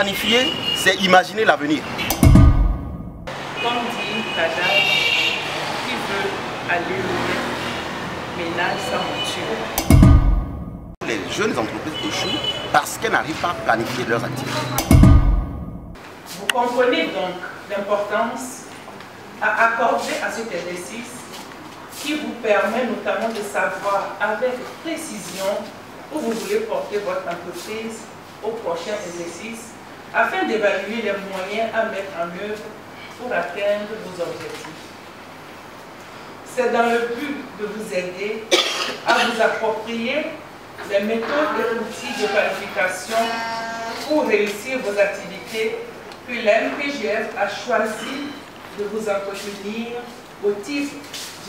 Planifier, c'est imaginer l'avenir. Comme dit l'adage, qui veut aller loin, ménage sa monture. Les jeunes entreprises échouent parce qu'elles n'arrivent pas à planifier leurs activités. Vous comprenez donc l'importance à accorder à cet exercice qui vous permet notamment de savoir avec précision où vous voulez porter votre entreprise au prochain exercice afin d'évaluer les moyens à mettre en œuvre pour atteindre vos objectifs. C'est dans le but de vous aider à vous approprier les méthodes et outils de planification pour réussir vos activités que l'MPGF a choisi de vous entretenir au titre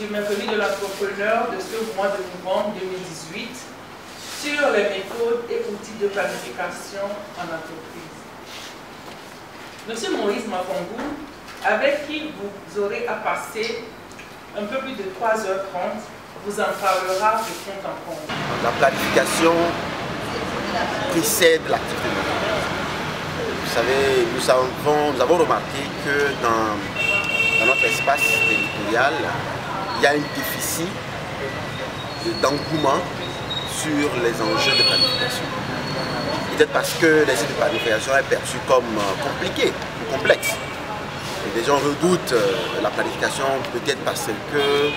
du Mercredi de l'entrepreneur de ce mois de novembre 2018 sur les méthodes et outils de planification en entreprise. Monsieur Maurice Mafongou, avec qui vous aurez à passer un peu plus de 3h30, vous en parlera de compte en compte. La planification précède l'activité. Vous savez, nous avons remarqué que dans notre espace territorial, il y a un déficit d'engouement sur les enjeux de planification. Peut-être parce que l'essai de planification est perçu comme compliqué ou complexe. Et les gens redoutent la planification peut-être parce que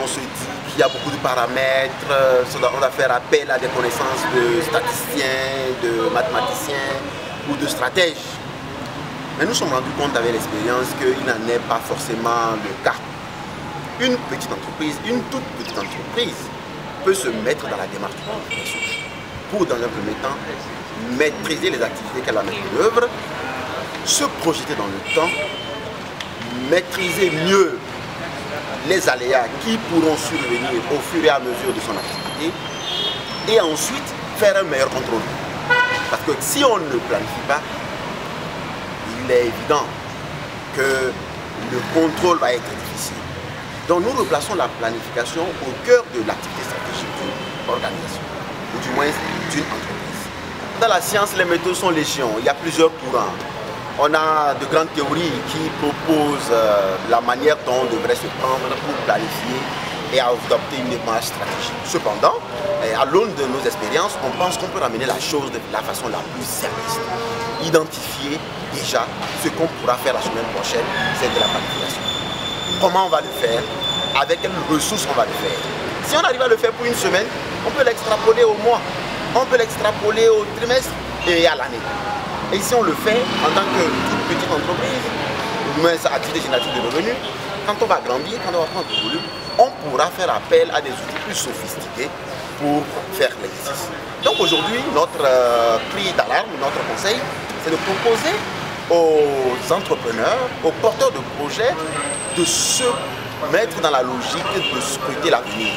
on se dit qu'il y a beaucoup de paramètres, on va faire appel à des connaissances de statisticiens, de mathématiciens ou de stratèges. Mais nous nous sommes rendus compte avec l'expérience qu'il n'en est pas forcément le cas. Une petite entreprise, une toute petite entreprise peut se mettre dans la démarche de planification pour, dans un premier temps, maîtriser les activités qu'elle va mettre en œuvre, se projeter dans le temps, maîtriser mieux les aléas qui pourront survenir au fur et à mesure de son activité et ensuite faire un meilleur contrôle. Parce que si on ne planifie pas, il est évident que le contrôle va être difficile. Donc nous replaçons la planification au cœur de l'activité stratégique d'une organisation, ou du moins d'une entreprise. Dans la science, les méthodes sont légion, il y a plusieurs courants. On a de grandes théories qui proposent la manière dont on devrait se prendre pour planifier et adopter une démarche stratégique. Cependant, à l'aune de nos expériences, on pense qu'on peut ramener la chose de la façon la plus simpliste. Identifier déjà ce qu'on pourra faire la semaine prochaine, c'est de la planification. Comment on va le faire? Avec quelles ressources on va le faire? Si on arrive à le faire pour une semaine, on peut l'extrapoler au mois, on peut l'extrapoler au trimestre et à l'année. Et si on le fait en tant que toute petite entreprise, ou moins activité génératrice de revenus, quand on va grandir, quand on va prendre du volume, on pourra faire appel à des outils plus sophistiqués pour faire l'exercice. Donc aujourd'hui, notre cri d'alarme, notre conseil, c'est de proposer aux entrepreneurs, aux porteurs de projets, de se mettre dans la logique de scruter l'avenir,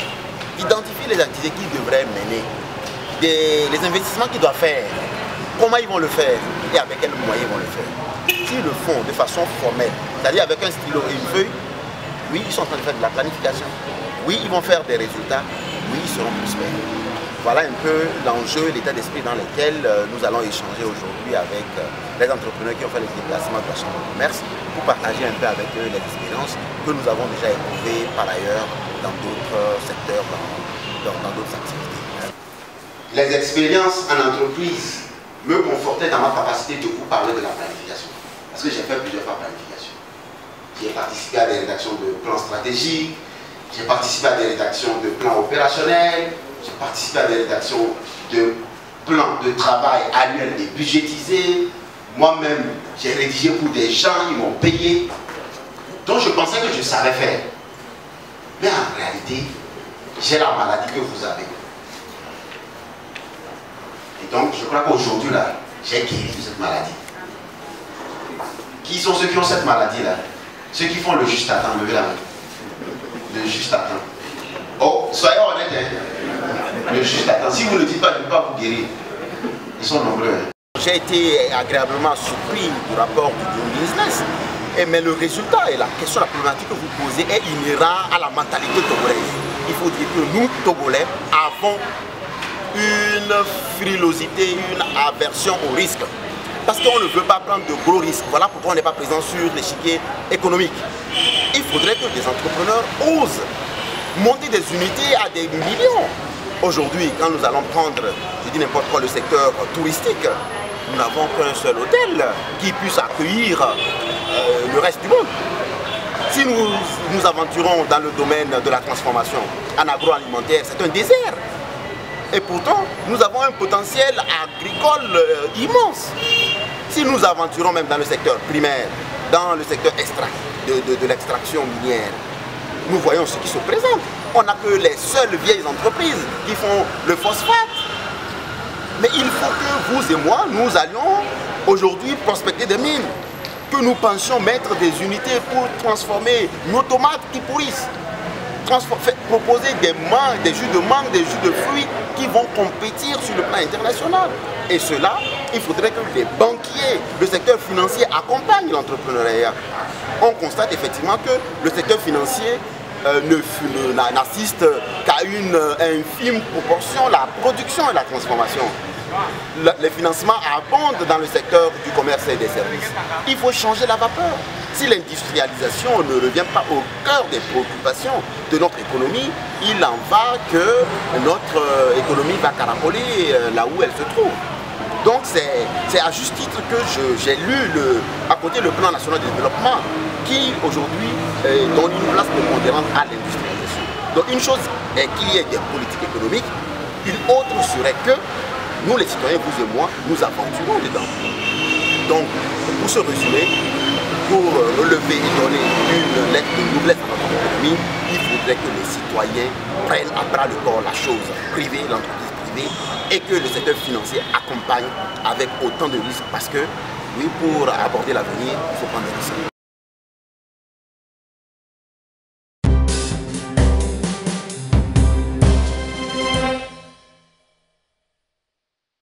d'identifier les activités qu'ils devraient mener, les investissements qu'ils doivent faire, comment ils vont le faire et avec quels moyens ils vont le faire. S'ils le font de façon formelle, c'est-à-dire avec un stylo et une feuille, oui, ils sont en train de faire de la planification. Oui, ils vont faire des résultats. Oui, ils seront prospères. Voilà un peu l'enjeu, l'état d'esprit dans lequel nous allons échanger aujourd'hui avec les entrepreneurs qui ont fait les déplacements de la Chambre de commerce pour partager un peu avec eux les expériences que nous avons déjà éprouvées par ailleurs dans d'autres secteurs, dans d'autres activités. Les expériences en entreprise me confortaient dans ma capacité de vous parler de la planification. Parce que j'ai fait plusieurs fois planification. J'ai participé à des rédactions de plans stratégiques, j'ai participé à des rédactions de plans opérationnels, j'ai participé à des rédactions de plans de travail annuels et budgétisés. Moi-même, j'ai rédigé pour des gens, ils m'ont payé. Donc je pensais que je savais faire. Mais en réalité, j'ai la maladie que vous avez. Et donc je crois qu'aujourd'hui, là, j'ai guéri de cette maladie. Qui sont ceux qui ont cette maladie-là? Ceux qui font le juste à temps, levez la main. Le juste à temps. Oh, soyez honnêtes, hein. Le juste à temps. Si vous ne le dites pas, je ne peux pas vous guérir. Ils sont nombreux. Hein. J'ai été agréablement surpris du rapport du business. Mais le résultat et la question, la problématique que vous posez est inhérent à la mentalité togolaise. Il faut dire que nous, Togolais, avons une frilosité, une aversion au risque. Parce qu'on ne veut pas prendre de gros risques. Voilà pourquoi on n'est pas présent sur l'échiquier économique. Il faudrait que des entrepreneurs osent monter des unités à des millions. Aujourd'hui, quand nous allons prendre, je dis n'importe quoi, le secteur touristique, nous n'avons qu'un seul hôtel qui puisse accueillir le reste du monde. Si nous nous aventurons dans le domaine de la transformation en agroalimentaire, c'est un désert. Et pourtant, nous avons un potentiel agricole immense. Si nous aventurons même dans le secteur primaire, dans le secteur de l'extraction minière, nous voyons ce qui se présente. On n'a que les seules vieilles entreprises qui font le phosphate. Mais il faut que vous et moi, nous allions aujourd'hui prospecter des mines, que nous pensions mettre des unités pour transformer nos tomates qui pourrissent, proposer des jus de mangue, des jus de fruits qui vont compétir sur le plan international. Et cela, il faudrait que les banquiers, le secteur financier accompagnent l'entrepreneuriat. On constate effectivement que le secteur financier n'assiste qu'à une infime proportion la production et la transformation. Les financements abondent dans le secteur du commerce et des services. Il faut changer la vapeur. Si l'industrialisation ne revient pas au cœur des préoccupations de notre économie, il en va que notre économie va caracoler là où elle se trouve. Donc c'est à juste titre que j'ai lu à côté le plan national de développement qui aujourd'hui donne une place prépondérante à l'industrialisation. Donc une chose est qu'il y ait des politiques économiques, une autre serait que nous les citoyens, vous et moi, nous aventurons dedans. Donc pour ce résumé, pour relever et donner une lettre de noblesse à notre économie, il faudrait que les citoyens prennent à bras le corps la chose privée, l'entreprise privée, et que le secteur financier accompagne avec autant de risques parce que, oui, pour aborder l'avenir, il faut prendre des risques.